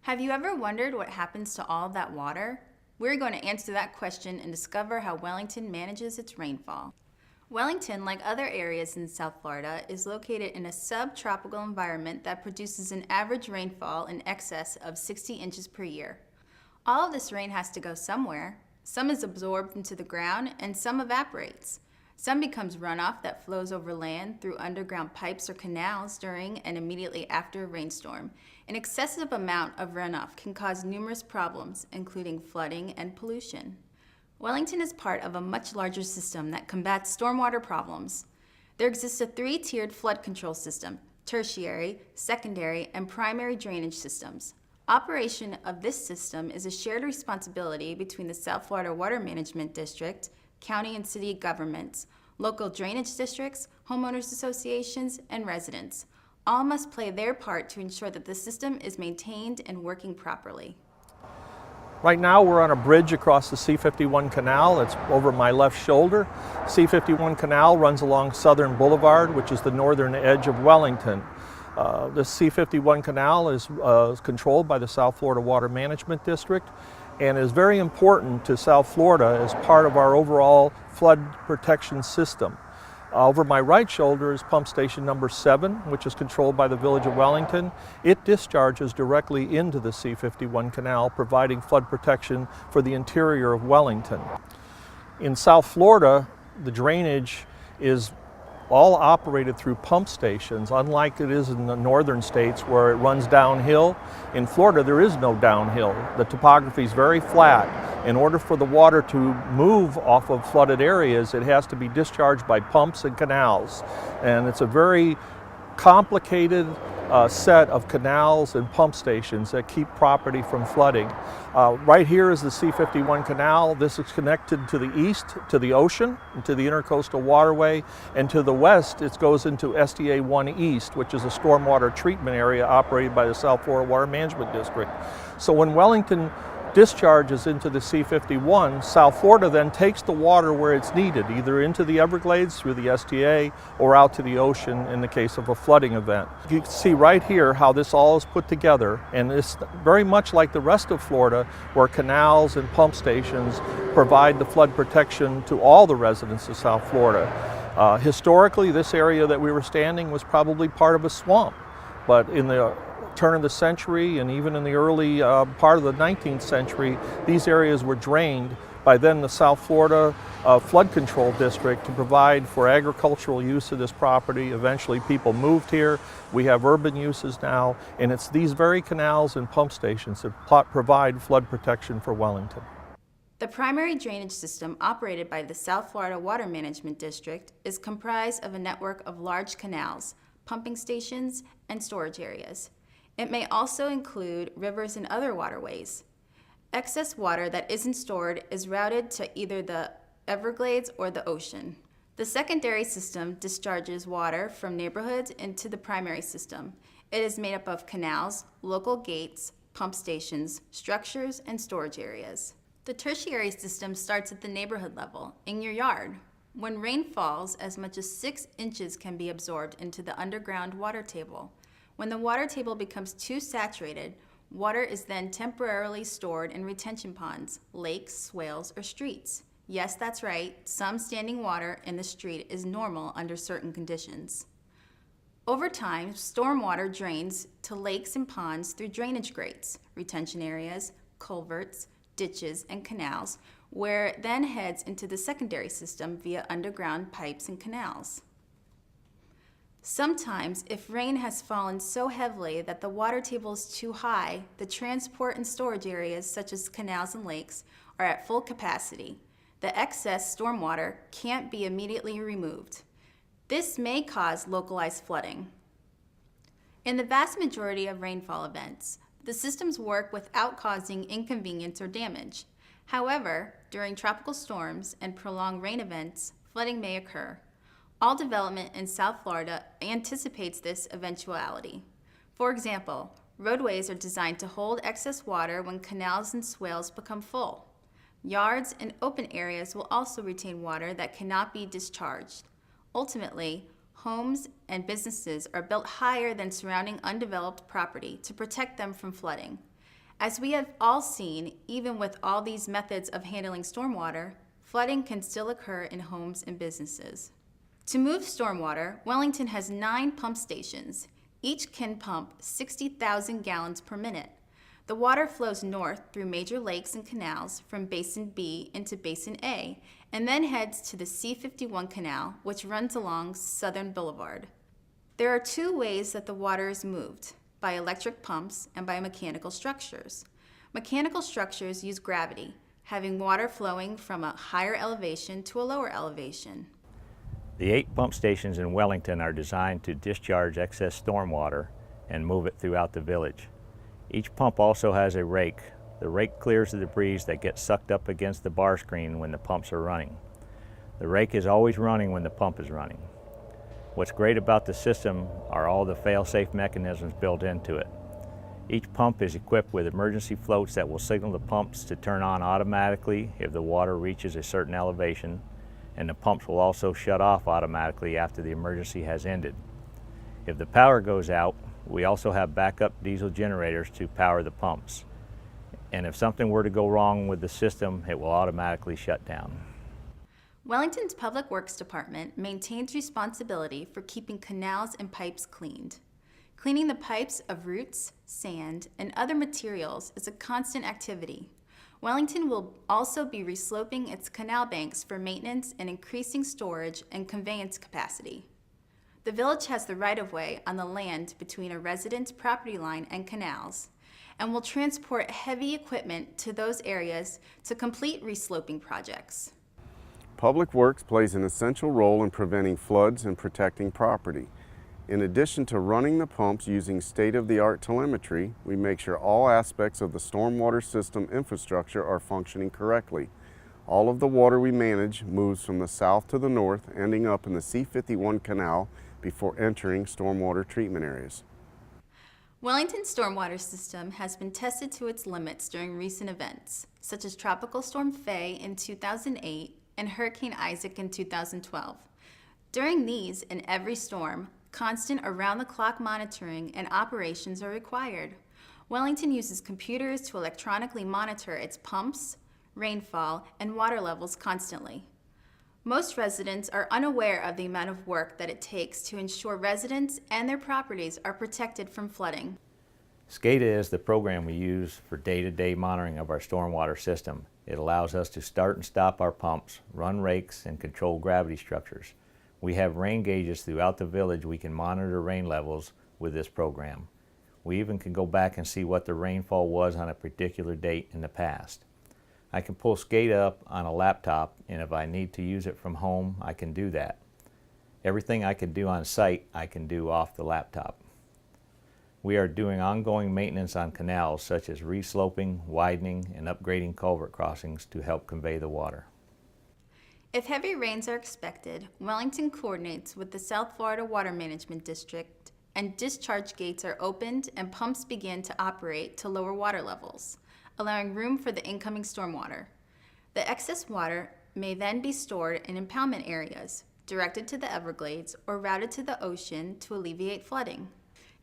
Have you ever wondered what happens to all of that water? We're going to answer that question and discover how Wellington manages its rainfall. Wellington, like other areas in South Florida, is located in a subtropical environment that produces an average rainfall in excess of 60 inches per year. All of this rain has to go somewhere. Some is absorbed into the ground and some evaporates. Some becomes runoff that flows over land through underground pipes or canals during and immediately after a rainstorm. An excessive amount of runoff can cause numerous problems, including flooding and pollution. Wellington is part of a much larger system that combats stormwater problems. There exists a three-tiered flood control system: tertiary, secondary, and primary drainage systems. Operation of this system is a shared responsibility between the South Florida Water Management District, county and city governments, local drainage districts, homeowners associations, and residents. All must play their part to ensure that the system is maintained and working properly. Right now we're on a bridge across the C-51 canal. It's over my left shoulder. C-51 canal runs along Southern Boulevard, which is the northern edge of Wellington. The C-51 canal is controlled by the South Florida Water Management District and is very important to South Florida as part of our overall flood protection system. Over my right shoulder is pump station number 7, which is controlled by the Village of Wellington. It discharges directly into the C-51 canal, providing flood protection for the interior of Wellington. In South Florida, the drainage is all operated through pump stations, unlike it is in the northern states where it runs downhill. In Florida, there is no downhill. The topography is very flat. In order for the water to move off of flooded areas, it has to be discharged by pumps and canals. And it's a very complicated set of canals and pump stations that keep property from flooding. Right here is the C-51 canal. This is connected to the east to the ocean, to the intercoastal waterway, and to the west it goes into SDA 1 East, which is a stormwater treatment area operated by the South Florida Water Management District. So when Wellington discharges into the C-51, South Florida then takes the water where it's needed, either into the Everglades through the SDA or out to the ocean in the case of a flooding event. You can see right here how this all is put together, and it's very much like the rest of Florida where canals and pump stations provide the flood protection to all the residents of South Florida. Historically, this area that we were standing was probably part of a swamp, but in the turn of the century and even in the early part of the 19th century, these areas were drained by then the South Florida Flood Control District to provide for agricultural use of this property. Eventually people moved here. We have urban uses now, and it's these very canals and pump stations that provide flood protection for Wellington. The primary drainage system operated by the South Florida Water Management District is comprised of a network of large canals, pumping stations, and storage areas. It may also include rivers and other waterways. Excess water that isn't stored is routed to either the Everglades or the ocean. The secondary system discharges water from neighborhoods into the primary system. It is made up of canals, local gates, pump stations, structures, and storage areas. The tertiary system starts at the neighborhood level, in your yard. When rain falls, as much as 6 inches can be absorbed into the underground water table. When the water table becomes too saturated, water is then temporarily stored in retention ponds, lakes, swales, or streets. Yes, that's right, some standing water in the street is normal under certain conditions. Over time, stormwater drains to lakes and ponds through drainage grates, retention areas, culverts, ditches, and canals, where it then heads into the secondary system via underground pipes and canals. Sometimes, if rain has fallen so heavily that the water table is too high, the transport and storage areas, such as canals and lakes, are at full capacity. The excess stormwater can't be immediately removed. This may cause localized flooding. In the vast majority of rainfall events, the systems work without causing inconvenience or damage. However, during tropical storms and prolonged rain events, flooding may occur. All development in South Florida anticipates this eventuality. For example, roadways are designed to hold excess water when canals and swales become full. Yards and open areas will also retain water that cannot be discharged. Ultimately, homes and businesses are built higher than surrounding undeveloped property to protect them from flooding. As we have all seen, even with all these methods of handling stormwater, flooding can still occur in homes and businesses. To move stormwater, Wellington has 9 pump stations. Each can pump 60,000 gallons per minute. The water flows north through major lakes and canals from Basin B into Basin A, and then heads to the C-51 canal, which runs along Southern Boulevard. There are 2 ways that the water is moved: by electric pumps and by mechanical structures. Mechanical structures use gravity, having water flowing from a higher elevation to a lower elevation. The 8 pump stations in Wellington are designed to discharge excess stormwater and move it throughout the village. Each pump also has a rake. The rake clears the debris that gets sucked up against the bar screen when the pumps are running. The rake is always running when the pump is running. What's great about the system are all the fail-safe mechanisms built into it. Each pump is equipped with emergency floats that will signal the pumps to turn on automatically if the water reaches a certain elevation, and the pumps will also shut off automatically after the emergency has ended. If the power goes out, we also have backup diesel generators to power the pumps. And if something were to go wrong with the system, it will automatically shut down. Wellington's Public Works Department maintains responsibility for keeping canals and pipes cleaned. Cleaning the pipes of roots, sand, and other materials is a constant activity. Wellington will also be resloping its canal banks for maintenance and increasing storage and conveyance capacity. The village has the right-of-way on the land between a resident's property line and canals, and will transport heavy equipment to those areas to complete resloping projects. Public Works plays an essential role in preventing floods and protecting property. In addition to running the pumps using state-of-the-art telemetry, we make sure all aspects of the stormwater system infrastructure are functioning correctly. All of the water we manage moves from the south to the north, ending up in the C-51 canal before entering stormwater treatment areas. Wellington's stormwater system has been tested to its limits during recent events, such as Tropical Storm Faye in 2008 and Hurricane Isaac in 2012. During these and every storm, constant around-the-clock monitoring and operations are required. Wellington uses computers to electronically monitor its pumps, rainfall, and water levels constantly. Most residents are unaware of the amount of work that it takes to ensure residents and their properties are protected from flooding. SCADA is the program we use for day-to-day monitoring of our stormwater system. It allows us to start and stop our pumps, run rakes, and control gravity structures. We have rain gauges throughout the village. We can monitor rain levels with this program. We even can go back and see what the rainfall was on a particular date in the past. I can pull SCADA up on a laptop, and if I need to use it from home, I can do that. Everything I can do on site, I can do off the laptop. We are doing ongoing maintenance on canals such as resloping, widening, and upgrading culvert crossings to help convey the water. If heavy rains are expected, Wellington coordinates with the South Florida Water Management District, and discharge gates are opened and pumps begin to operate to lower water levels, allowing room for the incoming stormwater. The excess water may then be stored in impoundment areas, directed to the Everglades, or routed to the ocean to alleviate flooding.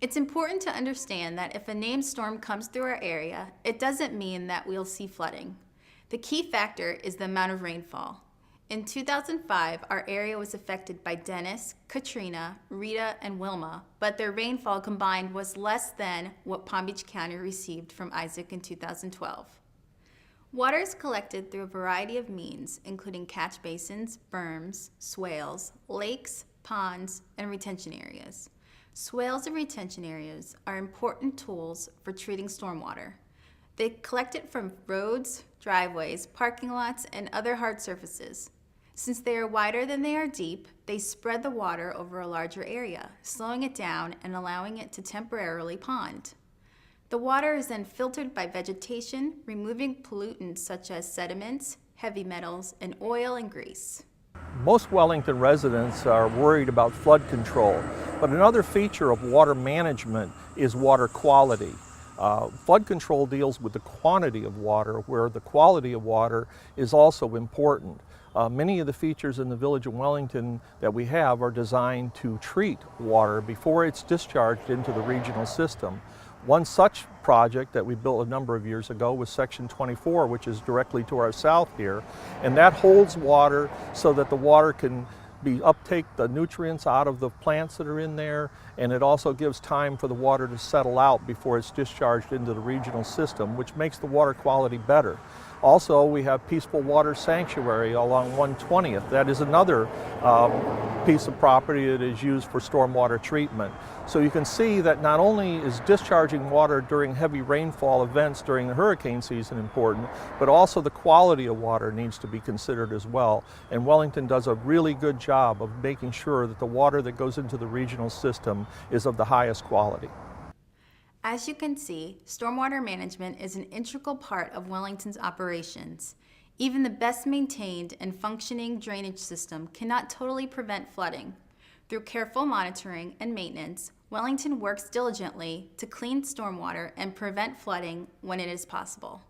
It's important to understand that if a named storm comes through our area, it doesn't mean that we'll see flooding. The key factor is the amount of rainfall. In 2005, our area was affected by Dennis, Katrina, Rita, and Wilma, but their rainfall combined was less than what Palm Beach County received from Isaac in 2012. Water is collected through a variety of means, including catch basins, berms, swales, lakes, ponds, and retention areas. Swales and retention areas are important tools for treating stormwater. They collect it from roads, driveways, parking lots, and other hard surfaces. Since they are wider than they are deep, they spread the water over a larger area, slowing it down and allowing it to temporarily pond. The water is then filtered by vegetation, removing pollutants such as sediments, heavy metals, and oil and grease. Most Wellington residents are worried about flood control, but another feature of water management is water quality. Flood control deals with the quantity of water, where the quality of water is also important. Many of the features in the Village of Wellington that we have are designed to treat water before it's discharged into the regional system. One such project that we built a number of years ago was Section 24, which is directly to our south here, and that holds water so that the water can uptake the nutrients out of the plants that are in there, and it also gives time for the water to settle out before it's discharged into the regional system, which makes the water quality better. Also, we have Peaceful Water Sanctuary along 120th. That is another piece of property that is used for stormwater treatment. So you can see that not only is discharging water during heavy rainfall events during the hurricane season important, but also the quality of water needs to be considered as well. And Wellington does a really good job of making sure that the water that goes into the regional system is of the highest quality. As you can see, stormwater management is an integral part of Wellington's operations. Even the best maintained and functioning drainage system cannot totally prevent flooding. Through careful monitoring and maintenance, Wellington works diligently to clean stormwater and prevent flooding when it is possible.